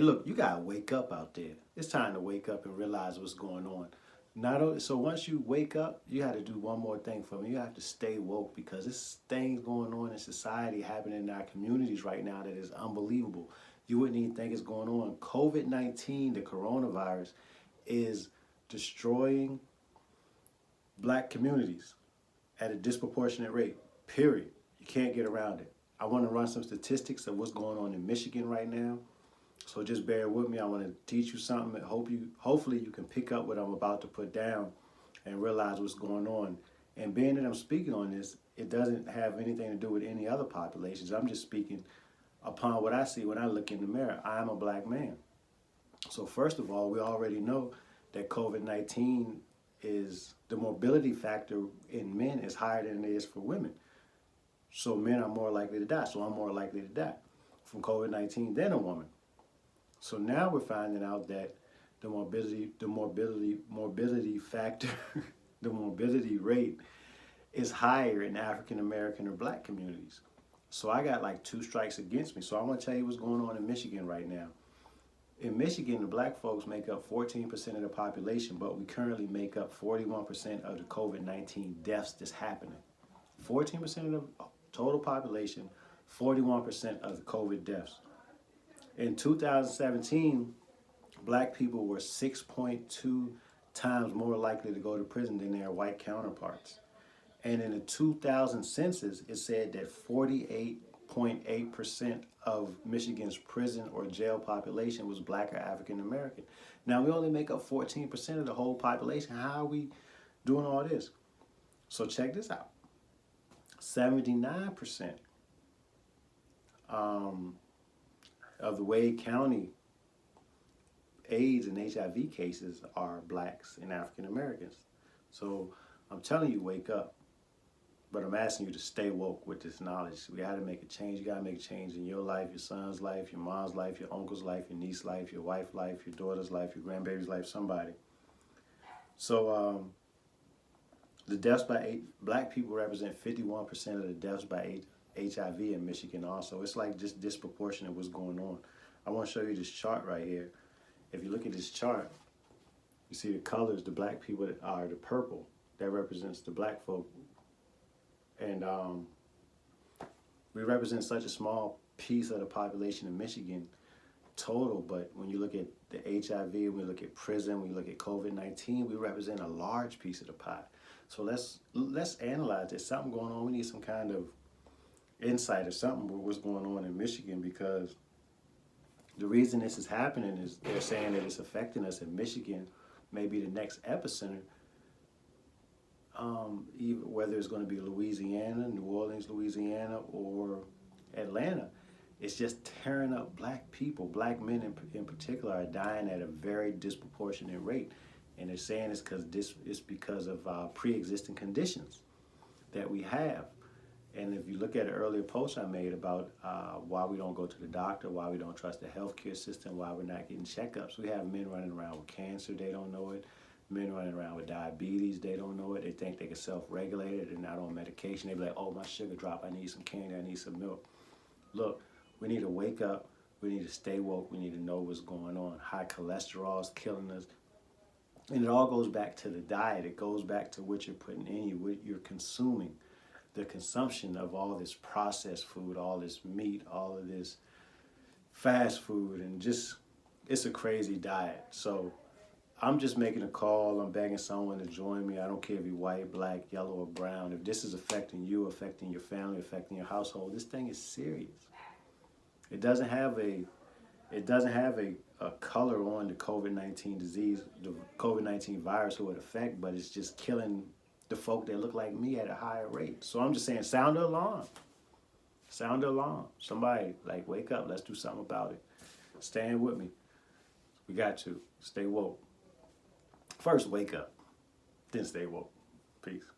look, you gotta wake up out there. It's time to wake up and realize what's going on. Not only, so once you wake up, you have to do one more thing for me. You have to stay woke because there's things going on in society happening in our communities right now that is unbelievable. You wouldn't even think it's going on. COVID-19, the coronavirus, is destroying black communities at a disproportionate rate. Period. You can't get around it. I want to run some statistics of what's going on in Michigan right now. So just bear with me. I want to teach you something. Hopefully you can pick up what I'm about to put down and realize what's going on. And being that I'm speaking on this, it doesn't have anything to do with any other populations. I'm just speaking upon what I see when I look in the mirror. I'm a black man. So first of all, we already know that COVID-19 is, the morbidity factor in men is higher than it is for women. So men are more likely to die. So I'm more likely to die from COVID-19 than a woman. So now we're finding out that the morbidity factor, the morbidity rate is higher in African American or black communities. So I got like 2 strikes against me. So I want to tell you what's going on in Michigan right now. In Michigan, the black folks make up 14% of the population, but we currently make up 41% of the COVID-19 deaths that's happening. 14% of the total population, 41% of the COVID deaths. In 2017, black people were 6.2 times more likely to go to prison than their white counterparts. And in the 2000 census, it said that 48.8% of Michigan's prison or jail population was black or African American. Now, we only make up 14% of the whole population. How are we doing all this? So check this out. 79% of the Wade County AIDS and HIV cases are blacks and African Americans. So I'm telling you, wake up. But I'm asking you to stay woke with this knowledge. We got to make a change. You got to make a change in your life, your son's life, your mom's life, your uncle's life, your niece's life, your wife's life, your daughter's life, your grandbaby's life, somebody. So the deaths by black people represent 51% of the deaths by HIV in Michigan also. It's like just disproportionate what's going on. I want to show you this chart right here. If you look at this chart, you see the colors, the black people that are the purple. That represents the black folk. And we represent such a small piece of the population in Michigan total, but when you look at the HIV, when we look at prison, when we look at COVID-19, we represent a large piece of the pie. So let's analyze. There's something going on. We need some kind of insight or something with what's going on in Michigan, because the reason this is happening is they're saying that it's affecting us in Michigan, maybe the next epicenter. Even whether it's going to be Louisiana, New Orleans, Louisiana, or Atlanta, it's just tearing up black people. Black men in particular are dying at a very disproportionate rate. And they're saying it's because of pre-existing conditions that we have. And if you look at an earlier post I made about why we don't go to the doctor, why we don't trust the healthcare system, why we're not getting checkups, we have men running around with cancer, they don't know it. Men running around with diabetes, they don't know it. They think they can self-regulate it. They're not on medication. They be like, oh, my sugar dropped. I need some candy. I need some milk. Look, we need to wake up. We need to stay woke. We need to know what's going on. High cholesterol is killing us. And it all goes back to the diet. It goes back to what you're putting in you, what you're consuming. The consumption of all this processed food, all this meat, all of this fast food, and just, it's a crazy diet. So I'm just making a call. I'm begging someone to join me. I don't care if you're white, black, yellow, or brown. If this is affecting you, affecting your family, affecting your household, this thing is serious. It doesn't have a color on the COVID-19 disease, the COVID-19 virus or it affect, but it's just killing the folk that look like me at a higher rate. So I'm just saying, sound the alarm. Sound the alarm. Somebody, like, wake up. Let's do something about it. Stand with me. We got to. Stay woke. First, wake up, then stay woke. Peace.